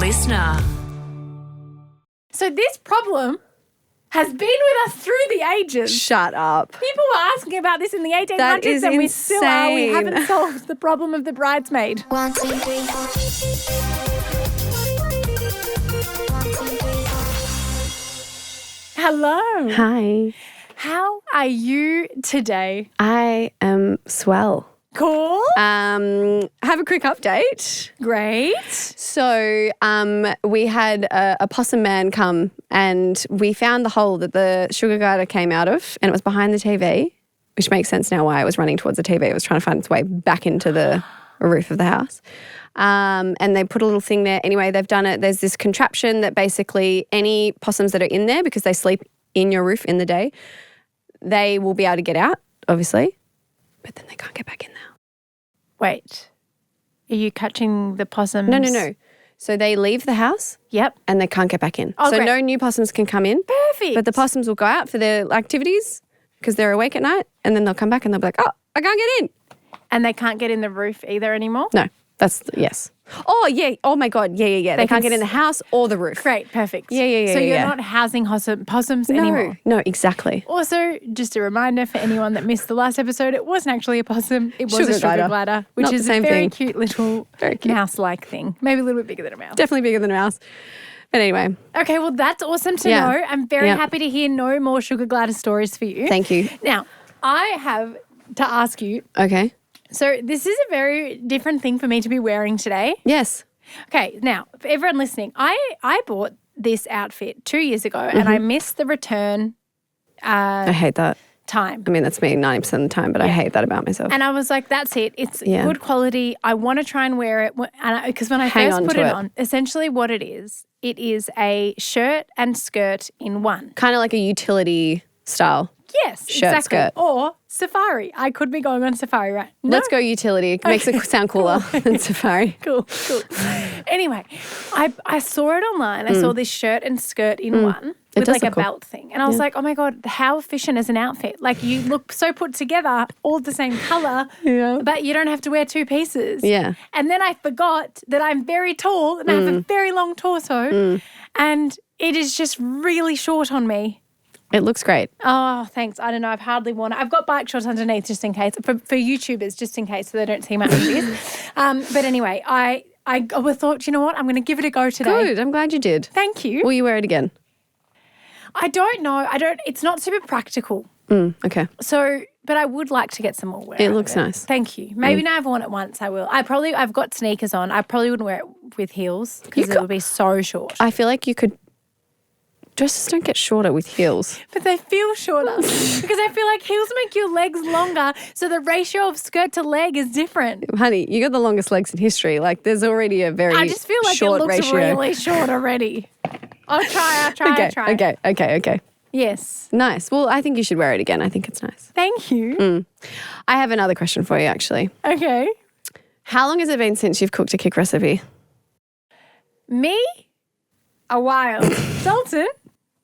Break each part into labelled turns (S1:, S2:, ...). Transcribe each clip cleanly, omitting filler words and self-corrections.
S1: listener.
S2: So this problem has been with us through the ages.
S3: Shut up.
S2: People were asking about this in the 1800s
S3: That is
S2: and we still are. We
S3: insane.
S2: haven't solved the problem of the bridesmaid.
S4: 1, 2, 3, 4. 1, 2, 3, 4.
S2: Hello.
S3: Hi.
S2: How are you today?
S3: I am swell.
S2: Cool.
S3: Have a quick update.
S2: Great.
S3: So we had a possum man come and we found the hole that the sugar glider came out of, and it was behind the TV, which makes sense now why it was running towards the TV. It was trying to find its way back into the roof of the house. And they put a little thing there. Anyway, they've done it. There's this contraption that basically any possums that are in there, because they sleep in your roof in the day, they will be able to get out, obviously, but then they can't get back in there.
S2: Wait. Are you catching the possums?
S3: No. So they leave the house.
S2: Yep.
S3: And they can't get back in.
S2: Oh,
S3: so
S2: great.
S3: no new possums can come in.
S2: Perfect.
S3: But the possums will go out for their activities because they're awake at night, and then they'll come back and they'll be like, oh, I can't get in.
S2: And they can't get in the roof either anymore?
S3: No, that's, yes. Oh, yeah. Oh, my God. Yeah. They can't get in the house or the roof.
S2: Great, perfect.
S3: Yeah.
S2: So you're not housing possums anymore?
S3: No, exactly.
S2: Also, just a reminder for anyone that missed the last episode, it wasn't actually a possum. It was
S3: Sugar
S2: a sugar
S3: glider.
S2: glider, which
S3: Not the
S2: is a
S3: same
S2: very
S3: thing.
S2: cute little mouse-like thing. Maybe a little bit bigger than a mouse.
S3: Definitely bigger than a mouse. But anyway.
S2: Okay, well, that's awesome to
S3: Yeah.
S2: know. I'm very
S3: Yeah.
S2: happy to hear no more sugar glider stories for you.
S3: Thank you.
S2: Now, I have to ask you,
S3: Okay.
S2: so this is a very different thing for me to be wearing today.
S3: Yes.
S2: Okay, now, for everyone listening, I bought this outfit 2 years ago and I missed the return
S3: I hate that.
S2: time.
S3: I mean, that's me 90% of the time, but I hate that about myself.
S2: And I was like, that's it. It's
S3: Yeah.
S2: good quality. I want to try and wear it. Because when I
S3: Hang
S2: first
S3: on
S2: put
S3: to
S2: it
S3: it.
S2: on, essentially what it is a shirt and skirt in one.
S3: Kind of like a utility style.
S2: Yes,
S3: Shirt,
S2: exactly.
S3: skirt.
S2: Or safari. I could be going on safari, right? No?
S3: Let's go utility. It makes it sound cooler than safari.
S2: Cool. Anyway, I saw it online. I saw this shirt and skirt in one
S3: It
S2: with
S3: does
S2: like a
S3: look cool.
S2: belt thing. And I was like, oh my God, how efficient is an outfit? Like you look so put together, all the same colour, but you don't have to wear two pieces.
S3: Yeah.
S2: And then I forgot that I'm very tall and I have a very long torso and it is just really short on me.
S3: It looks great.
S2: Oh, thanks. I don't know. I've hardly worn it. I've got bike shorts underneath just in case, for YouTubers, just in case, so they don't see my undies. But anyway, I thought, you know what? I'm going to give it a go today.
S3: Good. I'm glad you did.
S2: Thank you.
S3: Will you wear it again?
S2: I don't know. It's not super practical.
S3: Okay.
S2: So, but I would like to get some more wear.
S3: It
S2: out of
S3: looks nice.
S2: Thank you. Maybe now I've worn it once, I will. I've got sneakers on. I probably wouldn't wear it with heels because it would be so short.
S3: I feel like you could. Dresses don't get shorter with heels.
S2: But they feel shorter because I feel like heels make your legs longer. So the ratio of skirt to leg is different.
S3: Honey, you got the longest legs in history. Like, there's already a very
S2: I just feel like it
S3: short
S2: looks
S3: ratio.
S2: really short already. I'll try.
S3: Okay.
S2: Yes.
S3: Nice. Well, I think you should wear it again. I think it's nice.
S2: Thank you.
S3: I have another question for you, actually.
S2: Okay.
S3: How long has it been since you've cooked a kick recipe?
S2: Me? A while. Dalton?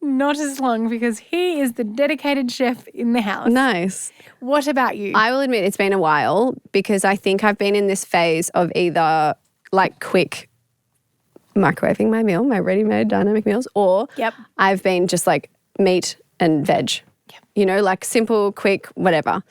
S2: Not as long because he is the dedicated chef in the house.
S3: Nice.
S2: What about you?
S3: I will admit it's been a while because I think I've been in this phase of either like quick microwaving my meal, my ready-made dynamic meals, or I've been just like meat and veg. You know, like simple, quick, whatever.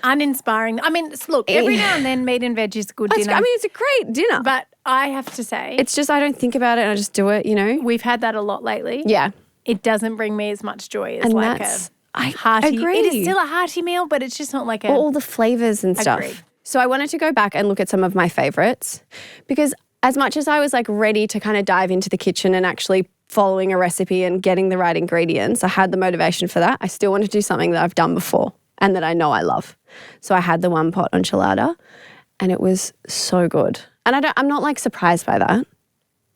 S2: Uninspiring. I mean, look, every now and then meat and veg is good dinner.
S3: I mean, it's a great dinner.
S2: But I have to say,
S3: it's just I don't think about it and I just do it, you know?
S2: we've had that a lot lately.
S3: Yeah.
S2: It doesn't bring me as much joy as
S3: And
S2: like
S3: that's-
S2: a hearty.
S3: agree.
S2: It is still a hearty meal, but it's just not like a.
S3: All the flavours and stuff.
S2: Agreed.
S3: So I wanted to go back and look at some of my favourites because as much as I was like ready to kind of dive into the kitchen and actually following a recipe and getting the right ingredients, I had the motivation for that. I still want to do something that I've done before and that I know I love. So I had the one pot enchilada and it was so good. And I'm not like surprised by that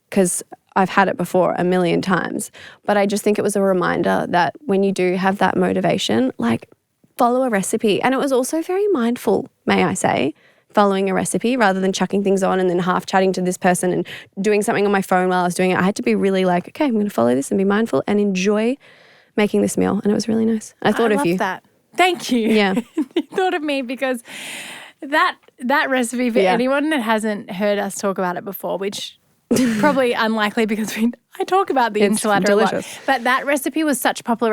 S3: because I've had it before a million times, but I just think it was a reminder that when you do have that motivation, like follow a recipe. And it was also very mindful, may I say, following a recipe rather than chucking things on and then half chatting to this person and doing something on my phone while I was doing it. I had to be really like, okay, I'm going to follow this and be mindful and enjoy making this meal. And it was really nice. I thought of you.
S2: love that. Thank you.
S3: Yeah.
S2: You thought of me because that recipe for anyone that hasn't heard us talk about it before, which Probably unlikely because I talk about the
S3: It's
S2: enchilada a lot.
S3: delicious.
S2: But that recipe was such a popular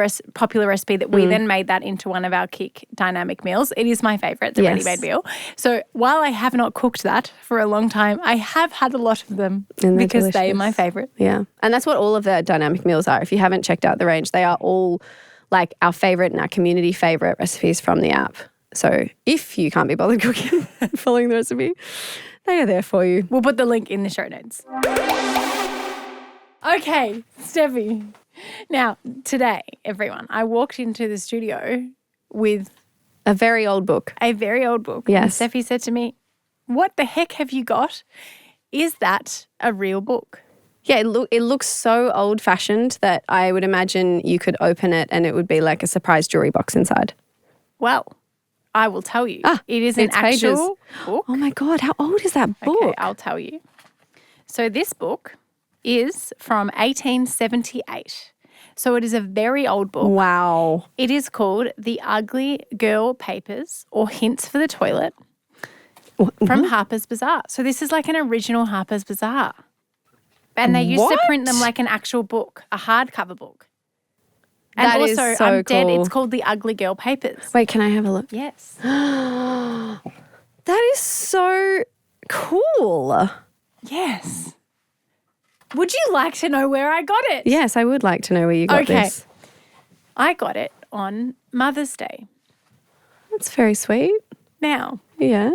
S2: recipe that we then made that into one of our Kick dynamic meals. It is my favourite, the
S3: Yes.
S2: ready-made meal. So while I have not cooked that for a long time, I have had a lot of them
S3: And they're
S2: because they are
S3: delicious.
S2: my favourite.
S3: Yeah. And that's what all of the dynamic meals are. If you haven't checked out the range, they are all like our favourite and our community favourite recipes from the app. So if you can't be bothered cooking and following the recipe, they are there for you.
S2: We'll put the link in the show notes. Okay, Steffi. Now, today, everyone, I walked into the studio with
S3: A very old book.
S2: a very old book.
S3: Yes.
S2: And Steffi said to me, "What the heck have you got? Is that a real book?"
S3: Yeah, it looks so old-fashioned that I would imagine you could open it and it would be like a surprise jewelry box inside.
S2: Well, I will tell you. It is an
S3: it's pages.
S2: actual book.
S3: Oh my God, how old is that book?
S2: Okay, I'll tell you. So this book is from 1878. So it is a very old book.
S3: Wow.
S2: It is called The Ugly Girl Papers or Hints for the Toilet from Harper's Bazaar. So this is like an original Harper's Bazaar. And they used to print them
S3: What?
S2: like an actual book, a hardcover book. And
S3: That
S2: also,
S3: is so
S2: I'm dead,
S3: cool.
S2: it's called The Ugly Girl Papers.
S3: Wait, can I have a look?
S2: Yes.
S3: That is so cool.
S2: Yes. Would you like to know where I got it?
S3: Yes, I would like to know where you got
S2: Okay.
S3: this.
S2: I got it on Mother's Day.
S3: That's very sweet.
S2: Now,
S3: Yeah.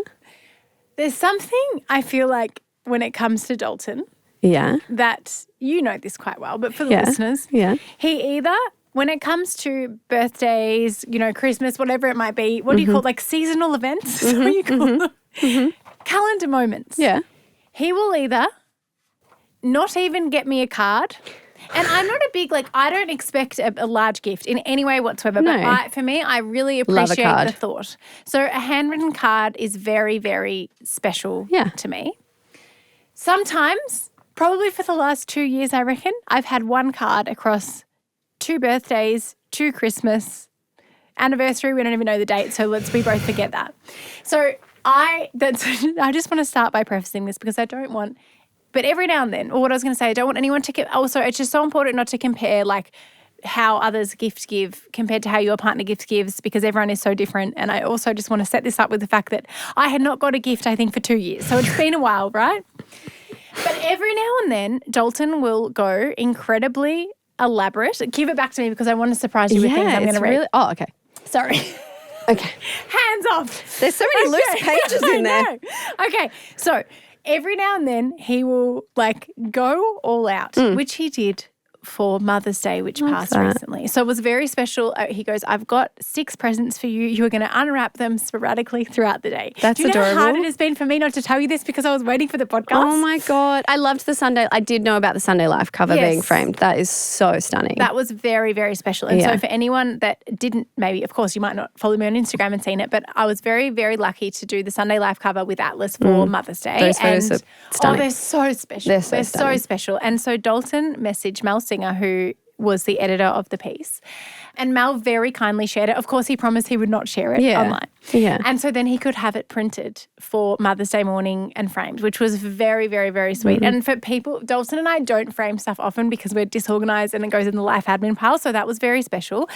S2: there's something I feel like when it comes to Dalton
S3: Yeah.
S2: that you know this quite well, but for the
S3: Yeah.
S2: listeners,
S3: Yeah.
S2: he either, when it comes to birthdays, Christmas, whatever it might be, what do you call it? Like seasonal events? Is that what you call them? Calendar moments.
S3: Yeah.
S2: He will either not even get me a card. And I'm not a big, I don't expect a large gift in any way whatsoever.
S3: No.
S2: But for me, I really
S3: Love a
S2: appreciate
S3: card.
S2: the thought. So a handwritten card is very, very special
S3: Yeah.
S2: to me. Sometimes, probably for the last 2 years, I reckon, I've had one card across 2 birthdays, 2 Christmas, anniversary. We don't even know the date, so we both forget that. So I just want to start by prefacing this because I don't want, but every now and then, or what I was going to say, I don't want anyone to, also it's just so important not to compare how others gift give compared to how your partner gift gives because everyone is so different. And I also just want to set this up with the fact that I had not got a gift, I think, for 2 years. So it's been a while, right? But every now and then, Dalton will go incredibly elaborate. Give it back to me because I want to surprise you with things I'm going to read.
S3: Really, oh, okay.
S2: Sorry.
S3: Okay.
S2: Hands off.
S3: There's so many loose pages in there.
S2: I know. Okay, so every now and then he will go all out, which he did for Mother's Day, which passed
S3: that.
S2: recently. So it was very special. He goes, "I've got 6 presents for you. You are going to unwrap them sporadically throughout the day."
S3: That's
S2: Do you know how hard
S3: adorable.
S2: it has been for me not to tell you this because I was waiting for the podcast?
S3: Oh my God. I loved the Sunday. I did know about the Sunday Life cover
S2: Yes.
S3: being framed. That is so stunning.
S2: That was very, very special. And
S3: Yeah.
S2: so for anyone that didn't, maybe, of course, you might not follow me on Instagram and seen it, but I was very, very lucky to do the Sunday Life cover with Atlas for Mother's Day.
S3: Those photos are stunning.
S2: they're so special.
S3: They're so
S2: so
S3: stunning.
S2: special. And so Dalton messaged Mel Singer, who was the editor of the piece. And Mel very kindly shared it. Of course, he promised he would not share it
S3: Yeah.
S2: online.
S3: Yeah.
S2: And so then he could have it printed for Mother's Day morning and framed, which was very, very, very sweet.
S3: Mm-hmm.
S2: And for people, Dalton and I don't frame stuff often because we're disorganized and it goes in the life admin pile. So that was very special.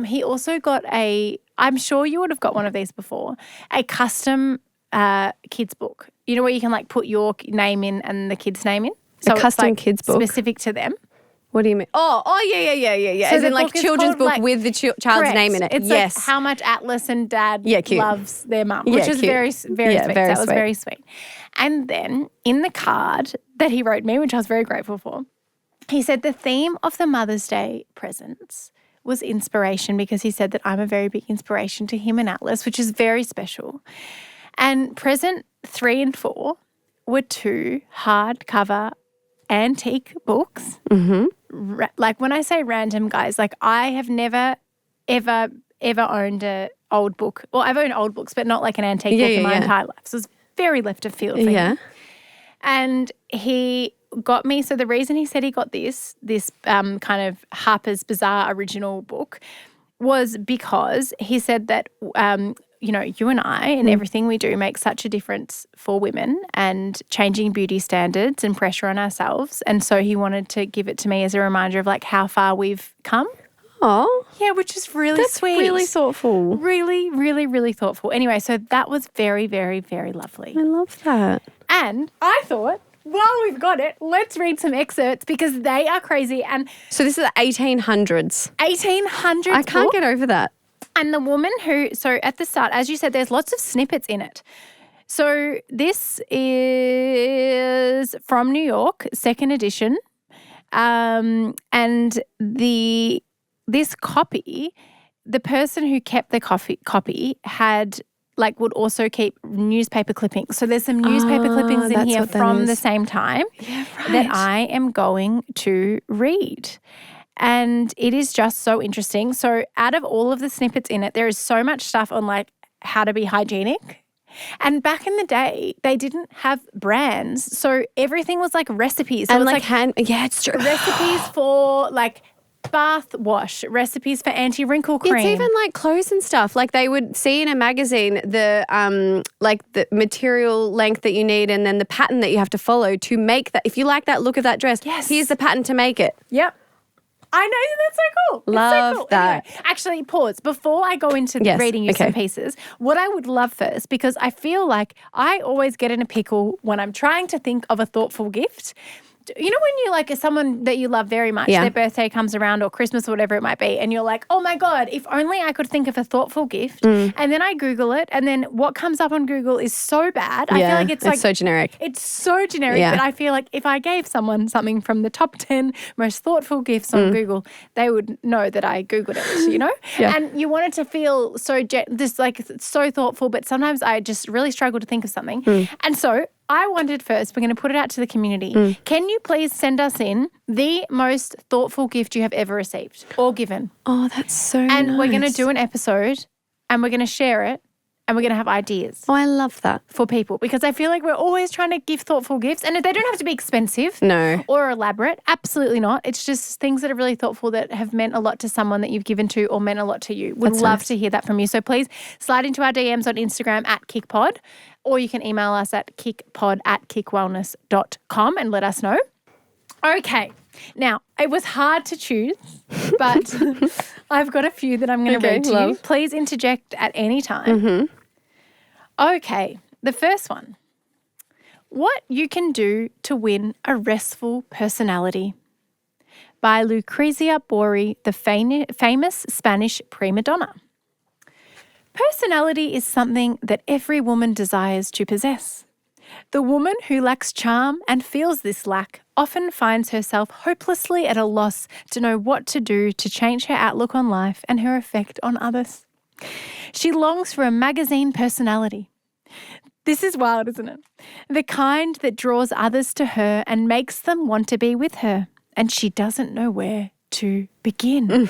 S2: He also got I'm sure you would have got one of these before, a custom kids book. You know where you can put your name in and the kid's name in? So it's,
S3: custom kids book?
S2: Specific to them.
S3: What do you mean? Oh, yeah.
S2: So
S3: As
S2: the
S3: in
S2: book is
S3: children's
S2: called,
S3: book with the child's
S2: Correct.
S3: name in it.
S2: It's
S3: yes.
S2: how much Atlas and Dad
S3: Yeah, cute.
S2: loves their mum,
S3: Yeah,
S2: which is
S3: cute.
S2: very, very
S3: Yeah,
S2: sweet.
S3: very
S2: That was
S3: sweet.
S2: very sweet. And then in the card that he wrote me, which I was very grateful for, he said the theme of the Mother's Day presents was inspiration because he said that I'm a very big inspiration to him and Atlas, which is very special. And present 3 and 4 were 2 hardcover antique books. Mm-hmm. When I say random, guys, I have never, ever owned an old book. Well, I've owned old books, but not an antique book in my entire life. So it's very left of field for
S3: Yeah.
S2: him. And he got me, so the reason he said he got this kind of Harper's Bazaar original book was because he said that you know, you and I and everything we do makes such a difference for women and changing beauty standards and pressure on ourselves. And so he wanted to give it to me as a reminder of like how far we've come.
S3: Oh,
S2: Yeah, which is really
S3: that's
S2: sweet.
S3: really thoughtful.
S2: Really, really, really thoughtful. Anyway, so that was very, very, very lovely.
S3: I love that.
S2: And I thought, while we've got it, let's read some excerpts because they are crazy. And
S3: So this is the 1800s.
S2: 1800s
S3: I can't
S2: book.
S3: get over that.
S2: And the woman who, so at the start, as you said, there's lots of snippets in it. So this is from New York, second edition. And this copy, the person who kept the copy had would also keep newspaper clippings. So there's some newspaper clippings in
S3: that's
S2: here
S3: what that
S2: from the
S3: is.
S2: same time
S3: Right.
S2: that I am going to read. And it is just so interesting. So out of all of the snippets in it, there is so much stuff on like how to be hygienic. And back in the day, they didn't have brands. So everything was like recipes. So
S3: And
S2: it's
S3: like hand, yeah, it's true.
S2: recipes for like bath wash, recipes for anti-wrinkle cream.
S3: It's even like clothes and stuff. Like they would see in a magazine the the material length that you need and then the pattern that you have to follow to make that. If you like that look of that dress,
S2: Yes.
S3: here's the pattern to make it.
S2: Yep. I know, that's so cool. It's
S3: Love
S2: so cool.
S3: that.
S2: Anyway, actually, pause. Before I go into
S3: Yes,
S2: reading you
S3: okay.
S2: some pieces, what I would love first, because I feel like I always get in a pickle when I'm trying to think of a thoughtful gift. You know when you like someone that you love very much,
S3: Yeah.
S2: their birthday comes around or Christmas or whatever it might be, and you're like, oh my God, if only I could think of a thoughtful gift. And then I Google it, and then what comes up on Google is so bad. I feel like it's like
S3: so generic.
S2: it's so generic,
S3: Yeah.
S2: but I feel like if I gave someone something from the top 10 most thoughtful gifts on Google, they would know that I Googled it, you know?
S3: Yeah.
S2: And you want it to feel so, so thoughtful, but sometimes I just really struggle to think of something. And so I wondered first, we're going to put it out to the community. Can you please send us in the most thoughtful gift you have ever received or given?
S3: Oh, that's so
S2: And we're going to
S3: nice.
S2: do an episode and we're going to share it and we're going to have ideas
S3: Oh, I love that.
S2: for people because I feel like we're always trying to give thoughtful gifts and they don't have to be expensive
S3: No.
S2: or elaborate. Absolutely not. It's just things that are really thoughtful that have meant a lot to someone that you've given to or meant a lot to you. Would
S3: That's
S2: love
S3: nice.
S2: to hear that from you. So please slide into our DMs on Instagram at KICPod or you can email us at KICPod@KICWellness.com and let us know. Okay. Now, it was hard to choose, but I've got a few that I'm going to
S3: Okay,
S2: read to you.
S3: love.
S2: Please interject at any time. Okay, the first one. What you can do to win a restful personality by Lucrezia Borri, the famous Spanish prima donna. Personality is something that every woman desires to possess. The woman who lacks charm and feels this lack often finds herself hopelessly at a loss to know what to do to change her outlook on life and her effect on others. She longs for a magazine personality. This is wild, isn't it? The kind that draws others to her and makes them want to be with her, and she doesn't know where to begin.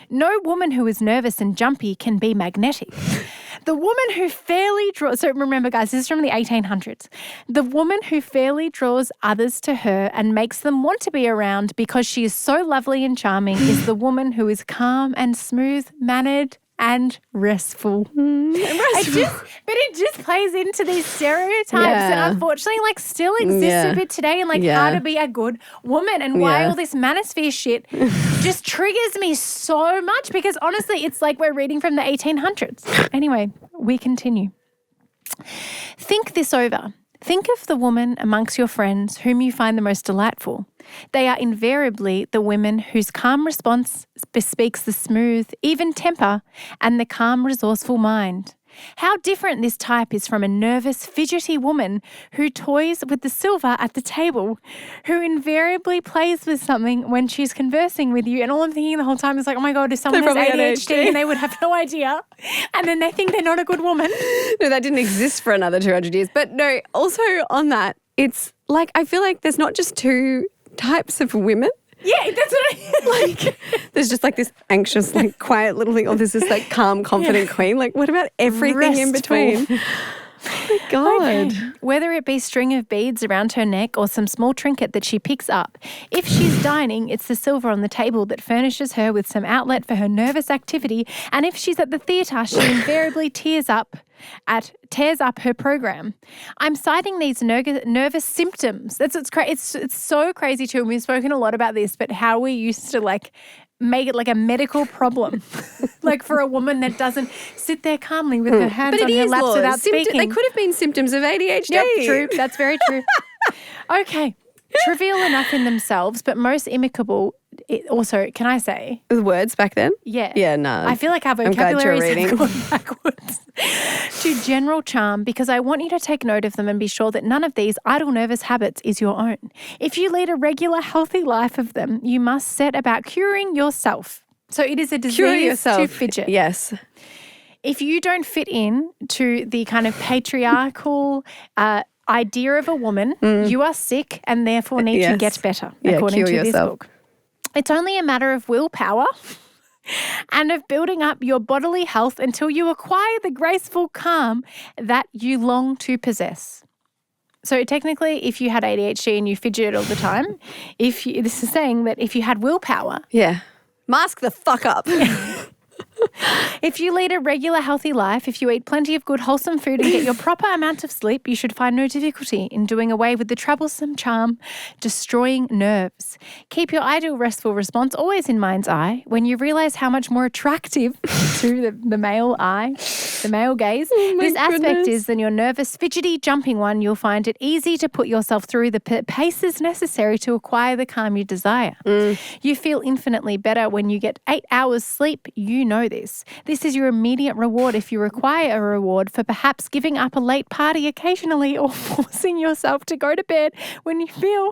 S2: No woman who is nervous and jumpy can be magnetic. The woman who fairly draws, so remember guys, this is from the 1800s. The woman who fairly draws others to her and makes them want to be around because she is so lovely and charming is the woman who is calm and smooth-mannered and restful. It just plays into these stereotypes
S3: Yeah.
S2: that unfortunately still exist
S3: Yeah.
S2: a bit today and
S3: Yeah.
S2: how to be a good woman and why
S3: Yeah.
S2: all this manosphere shit just triggers me so much because honestly it's like we're reading from the 1800s. Anyway, we continue. Think this over. Think of the woman amongst your friends whom you find the most delightful. They are invariably the women whose calm response bespeaks the smooth, even temper and the calm, resourceful mind. How different this type is from a nervous, fidgety woman who toys with the silver at the table, who invariably plays with something when she's conversing with you. And all I'm thinking the whole time is like, oh my God, if someone has
S3: probably
S2: ADHD and they would have no idea. And then they think they're not a good woman.
S3: No, that didn't exist for another 200 years. But no, also on that, it's like I feel like there's not just two types of women.
S2: Yeah, that's what I
S3: There's just this anxious, quiet little thing, or there's this calm, confident queen. What about everything in
S2: Restful.
S3: between? Oh my God.
S2: Okay. Whether it be string of beads around her neck or some small trinket that she picks up, if she's dining, it's the silver on the table that furnishes her with some outlet for her nervous activity. And if she's at the theatre, she invariably tears up her program. I'm citing these nervous symptoms. That's what's crazy. It's so crazy too. And we've spoken a lot about this, but how we used to like make it like a medical problem, like for a woman that doesn't sit there calmly with her hands on her laps without speaking.
S3: They could have been symptoms of ADHD.
S2: Yep, true. That's very true. Okay. Trivial enough in themselves, but most amicable. Also, can I say?
S3: The words back then?
S2: Yeah.
S3: Yeah, no.
S2: I feel like our vocabulary is going backwards. To general charm, because I want you to take note of them and be sure that none of these idle nervous habits is your own. If you lead a regular healthy life of them, you must set about curing yourself. So it is a disease to fidget.
S3: Yes.
S2: If you don't fit in to the kind of patriarchal idea of a woman, you are sick and therefore need to get better, according to this book. It's only a matter of willpower and of building up your bodily health until you acquire the graceful calm that you long to possess. So technically, if you had ADHD and you fidgeted all the time, this is saying that if you had willpower.
S3: Yeah. Mask the fuck up.
S2: If you lead a regular healthy life, if you eat plenty of good wholesome food and get your proper amount of sleep, you should find no difficulty in doing away with the troublesome charm, destroying nerves. Keep your ideal restful response always in mind's eye when you realise how much more attractive to the male eye, the male gaze, this aspect is than your nervous, fidgety, jumping one. You'll find it easy to put yourself through the paces necessary to acquire the calm you desire. You feel infinitely better when you get 8 hours sleep. You know this. This is your immediate reward if you require a reward for perhaps giving up a late party occasionally or forcing yourself to go to bed when you feel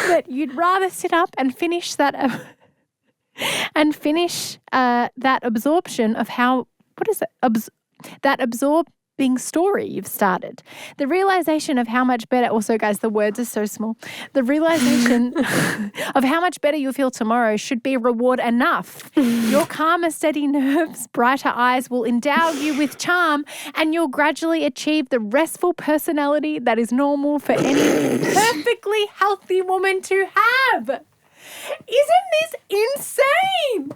S2: that you'd rather sit up and finish that that absorption of how, what is it? That absorbing story you've started. The realization of how much better, also guys, the words are so small. The realization of how much better you'll feel tomorrow should be reward enough. Your calmer, steady nerves, brighter eyes will endow you with charm and you'll gradually achieve the restful personality that is normal for any perfectly healthy woman to have. Isn't this insane?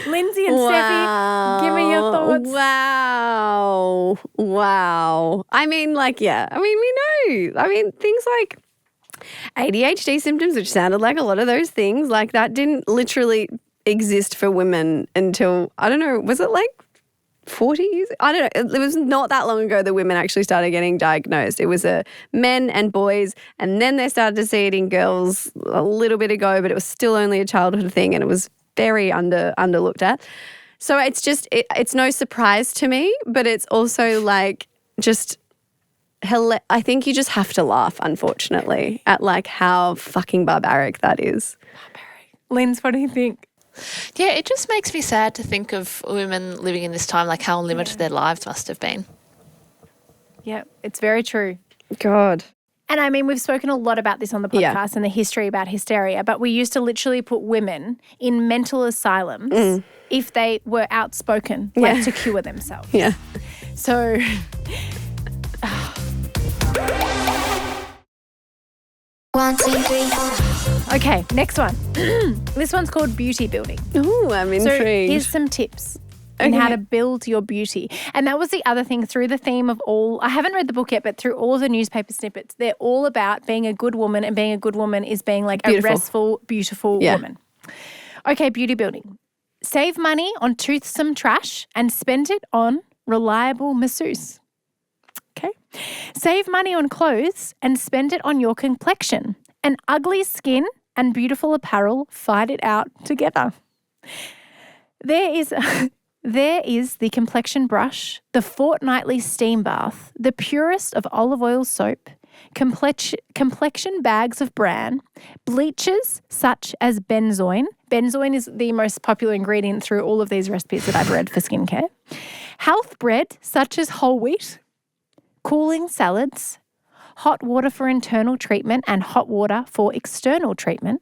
S2: Lindsay and Steffi, give me your thoughts.
S3: Wow. I mean, like, yeah. I mean, we know. I mean, things like ADHD symptoms, which sounded like a lot of those things, like that didn't literally exist for women until, I don't know, was it like 40 years? I don't know. It was not that long ago that women actually started getting diagnosed. It was men and boys, and then they started to see it in girls a little bit ago, but it was still only a childhood thing, and it was very underlooked at. So it's just, it's no surprise to me, but it's also like just, I think you just have to laugh, unfortunately, at like how fucking barbaric that is.
S2: Linz, what do you think?
S1: Yeah, it just makes me sad to think of women living in this time, like how unlimited their lives must have been.
S2: Yeah, it's very true.
S3: God.
S2: And I mean, we've spoken a lot about this on the podcast and the history about hysteria, but we used to literally put women in mental asylums if they were outspoken, like to cure themselves.
S3: Yeah.
S2: So...
S4: One, two, three, four.
S2: Okay, next one. This one's called beauty building.
S3: Ooh, I'm intrigued.
S2: So here's some tips on how to build your beauty. And that was the other thing through the theme of all, I haven't read the book yet, but through all of the newspaper snippets, they're all about being a good woman, and being a good woman is being like a restful, beautiful woman. Okay, beauty building. Save money on toothsome trash and spend it on reliable masseuse. Okay. Save money on clothes and spend it on your complexion. An ugly skin and beautiful apparel fight it out together. There is the complexion brush, the fortnightly steam bath, the purest of olive oil soap, complexion bags of bran, bleaches such as benzoin. Benzoin is the most popular ingredient through all of these recipes that I've read for skincare. Health bread such as whole wheat, cooling salads, hot water for internal treatment and hot water for external treatment,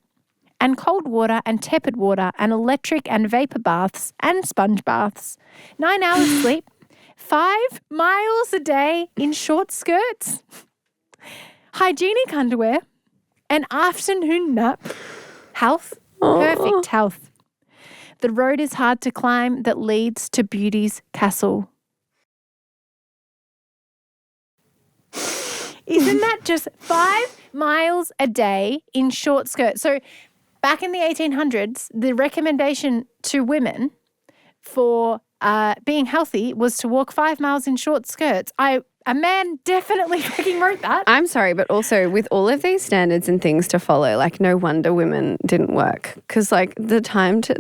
S2: and cold water and tepid water and electric and vapor baths and sponge baths, 9 hours sleep, 5 miles a day in short skirts, hygienic underwear, an afternoon nap, health, perfect health. The road is hard to climb that leads to beauty's castle. Isn't that just 5 miles a day in short skirts? So back in the 1800s, the recommendation to women for being healthy was to walk 5 miles in short skirts. A man definitely freaking wrote that.
S3: I'm sorry, but also with all of these standards and things to follow, like no wonder women didn't work because like the time to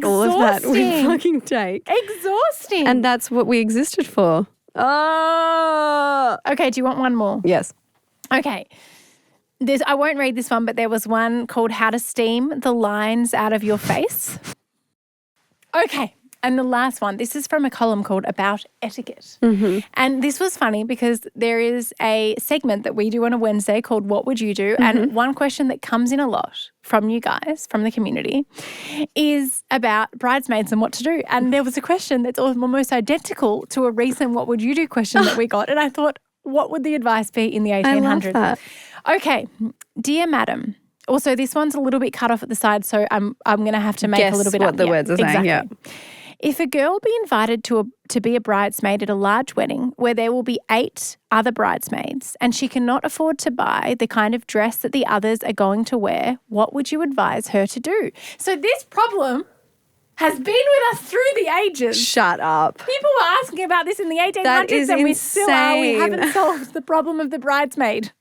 S3: all of that would fucking take.
S2: Exhausting.
S3: And that's what we existed for. Oh.
S2: Okay, do you want one more?
S3: Yes.
S2: Okay. I won't read this one, but there was one called How to Steam the Lines Out of Your Face. Okay. And the last one, this is from a column called About Etiquette. Mm-hmm. And this was funny because there is a segment that we do on a Wednesday called What Would You Do? Mm-hmm. And one question that comes in a lot from you guys, from the community, is about bridesmaids and what to do. And there was a question that's almost identical to a recent What Would You Do question that we got. And I thought, what would the advice be in the 1800s?
S3: I love that.
S2: Okay. Dear Madam. Also, this one's a little bit cut off at the side, so I'm going to have to make a little bit
S3: what the words are saying.
S2: Exactly.
S3: Yeah.
S2: If a girl be invited to be a bridesmaid at a large wedding where there will be 8 other bridesmaids and she cannot afford to buy the kind of dress that the others are going to wear, what would you advise her to do? So this problem has been with us through the ages.
S3: Shut up.
S2: People were asking about this in the 1800s
S3: That is
S2: and we still are. We
S3: insane.
S2: haven't solved the problem of the bridesmaid.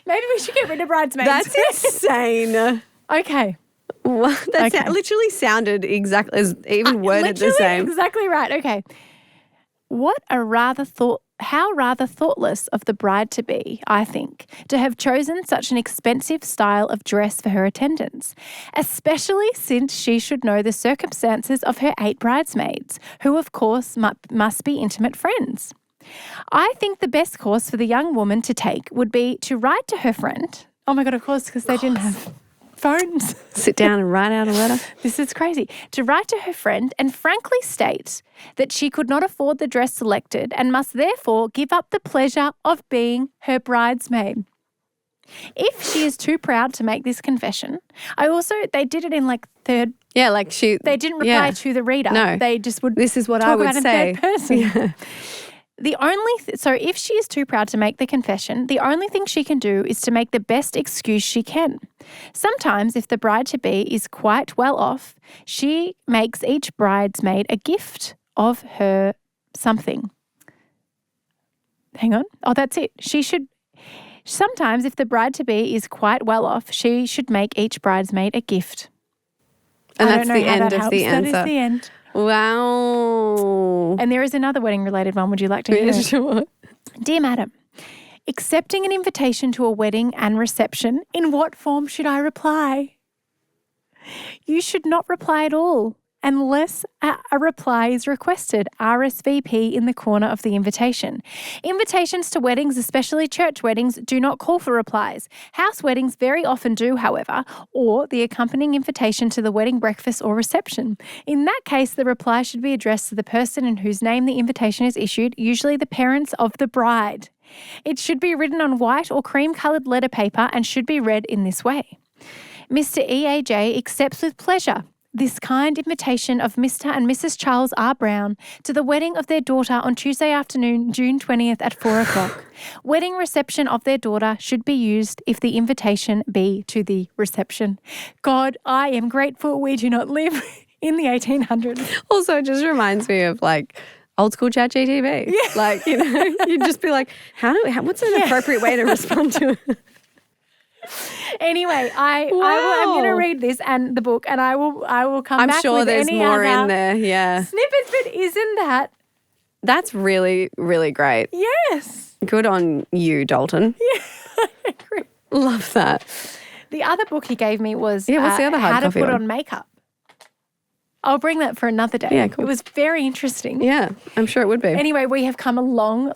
S2: Maybe we should get rid of bridesmaids.
S3: That's insane.
S2: Okay.
S3: Well, that
S2: Okay.
S3: literally sounded exactly as even worded the same.
S2: Exactly right. Okay. How rather thoughtless of the bride to be, I think, to have chosen such an expensive style of dress for her attendants, especially since she should know the circumstances of her 8 bridesmaids, who of course must be intimate friends. I think the best course for the young woman to take would be to write to her friend. Oh my God, of course, because they didn't have phones.
S3: Sit down and write out a letter.
S2: This is crazy. To write to her friend and frankly state that she could not afford the dress selected and must therefore give up the pleasure of being her bridesmaid. If she is too proud to make this confession, they did it in like third.
S3: Yeah, like
S2: They didn't reply to the reader.
S3: No.
S2: They just would.
S3: This is what
S2: talk
S3: I would
S2: about
S3: say.
S2: In third person.
S3: Yeah.
S2: So if she is too proud to make the confession, the only thing she can do is to make the best excuse she can. Sometimes, if the bride-to-be is quite well off, she makes each bridesmaid a gift of her something. Hang on. Oh, that's it. Sometimes, if the bride-to-be is quite well off, she should make each bridesmaid a gift.
S3: And that's the end of the answer.
S2: That is the end.
S3: Wow.
S2: And there is another wedding-related one. Would you like to hear it?
S3: Sure.
S2: Dear Madam, accepting an invitation to a wedding and reception, in what form should I reply? You should not reply at all unless a reply is requested. RSVP in the corner of the invitation. Invitations to weddings, especially church weddings, do not call for replies. House weddings very often do, however, or the accompanying invitation to the wedding breakfast or reception. In that case, the reply should be addressed to the person in whose name the invitation is issued, usually the parents of the bride. It should be written on white or cream-coloured letter paper and should be read in this way. Mr. EAJ accepts with pleasure this kind invitation of Mr. and Mrs. Charles R. Brown to the wedding of their daughter on Tuesday afternoon, June 20th at 4:00. Wedding reception of their daughter should be used if the invitation be to the reception. God, I am grateful we do not live in the 1800s.
S3: Also, it just reminds me of like old school ChatGPT. Yeah. Like, you know, you'd just be like, what's an appropriate way to respond to it?
S2: Anyway, I'm going to read this and the book, and I will come back.
S3: I'm sure
S2: with
S3: there's
S2: any
S3: more
S2: other
S3: in there. Yeah,
S2: snippets, but isn't that?
S3: That's really, really great.
S2: Yes.
S3: Good on you, Dalton.
S2: Yeah, I agree.
S3: Love that.
S2: The other book he gave me was
S3: what's the other hard
S2: How to
S3: copy
S2: Put
S3: one?
S2: On Makeup. I'll bring that for another day.
S3: Yeah, cool.
S2: It was very interesting.
S3: Yeah, I'm sure it would be.
S2: Anyway, we have come a long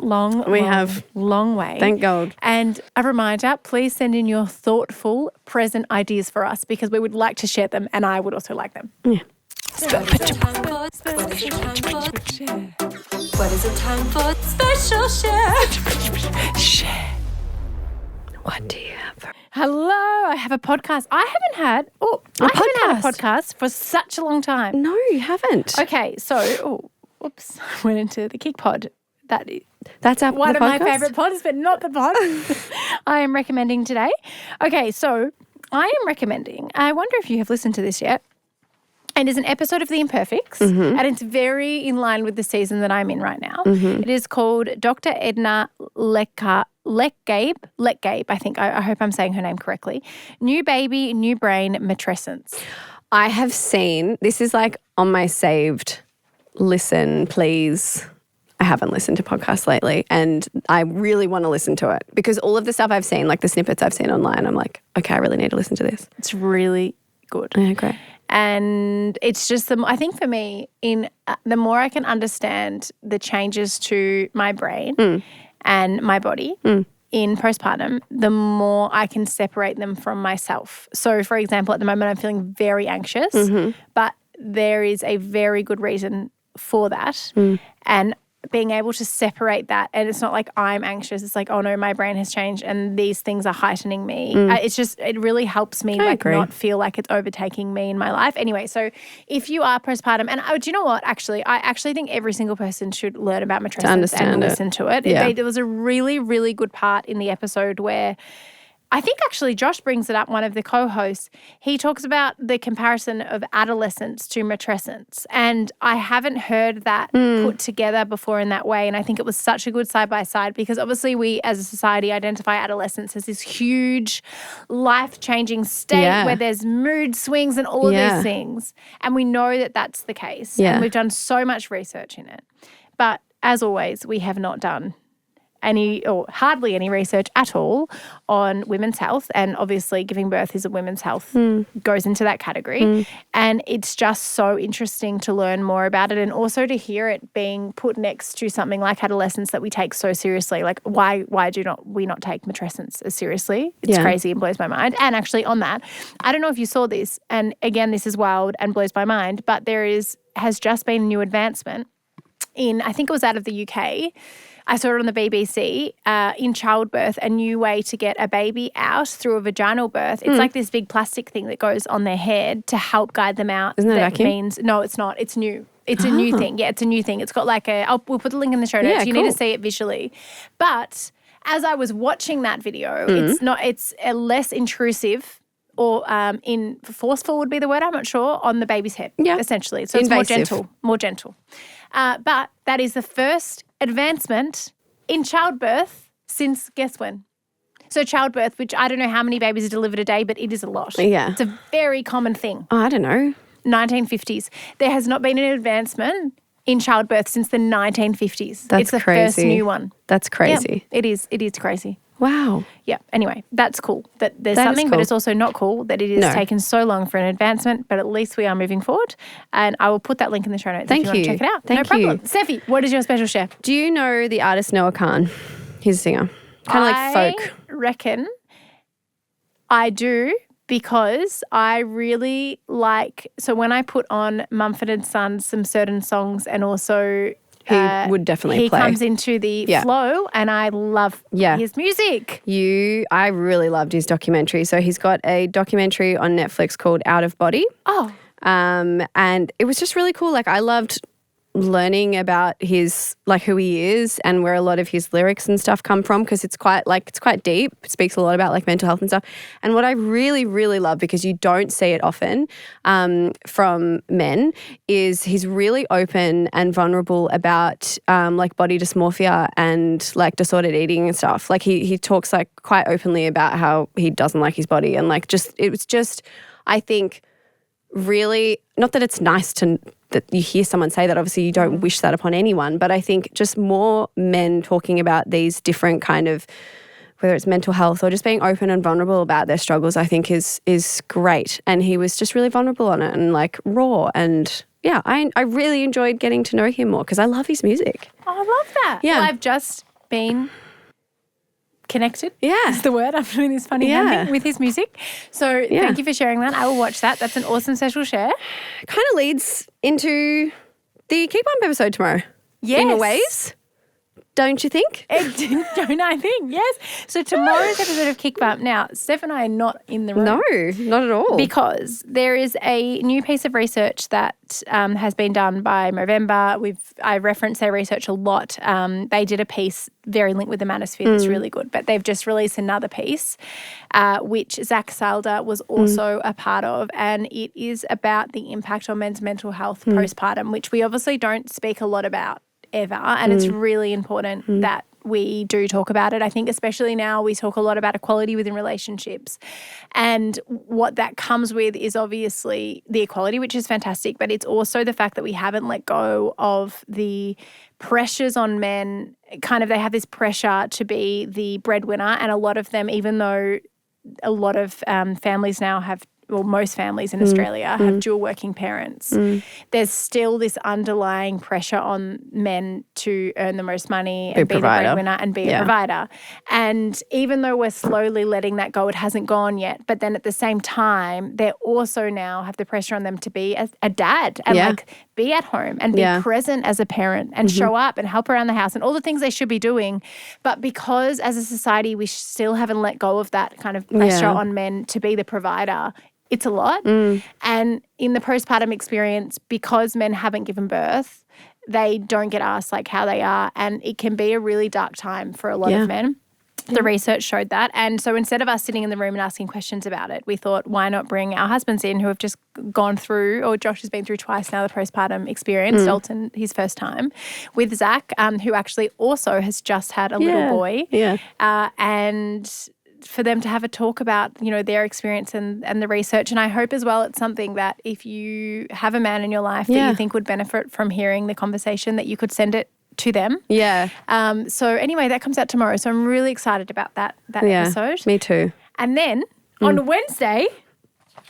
S2: way.
S3: Thank God.
S2: And a reminder, please send in your thoughtful present ideas for us because we would like to share them and I would also like them.
S3: Yeah.
S5: What is it time for? Special share.
S3: What do you have?
S2: Hello, I have a podcast. I haven't had a podcast for such a long time.
S3: No, you haven't.
S2: Okay, so, oops, I went into the KICPod.
S3: That's our
S2: one
S3: the
S2: of my
S3: podcast?
S2: favourite pods, but not the pod I am recommending today. Okay, so I am recommending, I wonder if you have listened to this yet. And it's an episode of The Imperfects, and it's very in line with the season that I'm in right now. It is called Dr. Edna Letgabe, I think. I hope I'm saying her name correctly. New Baby, New Brain, Matrescence.
S3: I have seen, this is like on my saved listen, please. I haven't listened to podcasts lately, and I really want to listen to it because all of the stuff I've seen, like the snippets I've seen online, I'm like, okay, I really need to listen to this.
S2: It's really good.
S3: Yeah, great.
S2: And it's just, I think for me, the more I can understand the changes to my brain and my body in postpartum, the more I can separate them from myself. So, for example, at the moment I'm feeling very anxious, but there is a very good reason for that. And being able to separate that, and it's not like I'm anxious, it's like, oh no, my brain has changed and these things are heightening me. It really helps me not feel like it's overtaking me in my life. Anyway, so if you are postpartum, and do you know what, actually, I actually think every single person should learn about matrescence and listen to it.
S3: Yeah.
S2: There was a really, really good part in the episode where I think actually Josh brings it up, one of the co-hosts. He talks about the comparison of adolescence to matrescence. And I haven't heard that put together before in that way. And I think it was such a good side-by-side because obviously we as a society identify adolescence as this huge life-changing state where there's mood swings and all of these things. And we know that that's the case. And we've done so much research in it. But as always, we have not done hardly any research at all on women's health, and obviously giving birth is a women's health goes into that category. And it's just so interesting to learn more about it, and also to hear it being put next to something like adolescence that we take so seriously. Like why do we not take matrescence as seriously? It's crazy and blows my mind. And actually on that, I don't know if you saw this, and again this is wild and blows my mind, but there has just been a new advancement in, I think it was out of the UK. I saw it on the BBC, in childbirth, a new way to get a baby out through a vaginal birth. It's like this big plastic thing that goes on their head to help guide them out.
S3: Isn't that a vacuum?
S2: No, it's not. It's new. It's a new thing. Yeah, it's a new thing. It's got like we'll put the link in the show notes.
S3: Yeah,
S2: you
S3: cool.
S2: need to see it visually. But as I was watching that video, it's a less intrusive or forceful would be the word, I'm not sure, on the baby's head, essentially. So
S3: Invasive.
S2: It's more gentle. But that is the first advancement in childbirth since guess when? So childbirth, which I don't know how many babies are delivered a day, but it is a lot.
S3: Yeah.
S2: It's a very common thing.
S3: Oh, I don't know.
S2: 1950s. There has not been an advancement in childbirth since the 1950s.
S3: That's
S2: it's the
S3: crazy.
S2: first new one.
S3: That's crazy.
S2: Yeah, it is. It is crazy.
S3: Wow.
S2: Yeah. Anyway, that's cool that there's
S3: That is
S2: something,
S3: cool.
S2: but it's also not cool that it has taken so long for an advancement, but at least we are moving forward. And I will put that link in the show notes if you want to check it out.
S3: Thank
S2: no problem.
S3: you.
S2: Steffi, what is your special share?
S3: Do you know the artist Noah Khan? He's a singer. Kind of like folk.
S2: I reckon I do because I really like, so when I put on Mumford & Sons, some certain songs, and also
S3: He would definitely
S2: he
S3: play.
S2: comes into the flow, and I love his music.
S3: I really loved his documentary. So he's got a documentary on Netflix called Out of Body.
S2: Oh.
S3: And it was just really cool. Like I loved learning about his, like who he is and where a lot of his lyrics and stuff come from, because it's quite deep. It speaks a lot about like mental health and stuff. And what I really, really love, because you don't see it often from men, is he's really open and vulnerable about like body dysmorphia and like disordered eating and stuff. Like he talks like quite openly about how he doesn't like his body, and like it was just, I think, really, not that it's nice that you hear someone say that, obviously you don't wish that upon anyone, but I think just more men talking about these different kind of, whether it's mental health or just being open and vulnerable about their struggles, I think is great. And he was just really vulnerable on it and like raw, and yeah, I really enjoyed getting to know him more because I love his music.
S2: Oh, I love that.
S3: Yeah.
S2: Well, I've just been connected.
S3: Yeah.
S2: Is the word. I'm doing this funny hand thing with his music. So thank you for sharing that. I will watch that. That's an awesome special share.
S3: Kind of leads into the KICBump episode tomorrow.
S2: Yes.
S3: In ways. Don't you think?
S2: Don't I think? Yes. So tomorrow's episode of KICBump. Now, Steph and I are not in the room.
S3: No, not at all.
S2: Because there is a new piece of research that has been done by Movember. I reference their research a lot. They did a piece very linked with the manosphere that's really good, but they've just released another piece, which Zach Salder was also a part of, and it is about the impact on men's mental health postpartum, which we obviously don't speak a lot about ever, and it's really important that we do talk about it. I think especially now we talk a lot about equality within relationships, and what that comes with is obviously the equality, which is fantastic, but it's also the fact that we haven't let go of the pressures on men. Kind of they have this pressure to be the breadwinner, and a lot of them, even though a lot of families now have, well, most families in Australia have dual working parents, there's still this underlying pressure on men to earn the most money and be the breadwinner and be a provider. And even though we're slowly letting that go, it hasn't gone yet. But then at the same time, they also now have the pressure on them to be a dad and like be at home and be present as a parent and show up and help around the house and all the things they should be doing. But because as a society, we still haven't let go of that kind of pressure on men to be the provider, it's a lot. And in the postpartum experience, because men haven't given birth, they don't get asked like how they are, and it can be a really dark time for a lot of men. The research showed that. And so instead of us sitting in the room and asking questions about it, we thought, why not bring our husbands in who have just gone through, or Josh has been through twice now, the postpartum experience, Dalton, his first time, with Zach, who actually also has just had a little boy. And for them to have a talk about, you know, their experience and the research. And I hope as well it's something that if you have a man in your life that you think would benefit from hearing the conversation, that you could send it to them. So anyway, that comes out tomorrow. So I'm really excited about that episode.
S3: Me too.
S2: And then on Wednesday,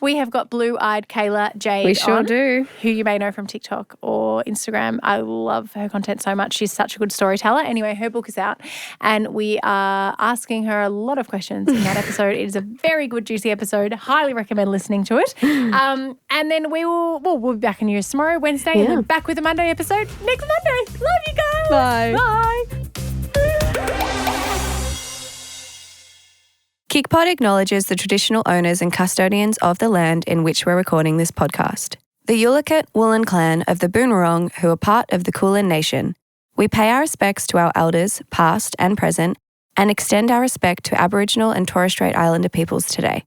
S2: we have got Blue-Eyed Kayla Jade.
S3: We sure do.
S2: Who you may know from TikTok or Instagram. I love her content so much. She's such a good storyteller. Anyway, her book is out and we are asking her a lot of questions in that episode. It is a very good, juicy episode. Highly recommend listening to it. And then we'll be back in yours tomorrow, Wednesday, and then back with a Monday episode next Monday. Love you guys.
S3: Bye.
S2: Bye.
S6: KICPod acknowledges the traditional owners and custodians of the land in which we're recording this podcast. The Yulukit Woolen clan of the Boonwurrung, who are part of the Kulin Nation. We pay our respects to our elders, past and present, and extend our respect to Aboriginal and Torres Strait Islander peoples today.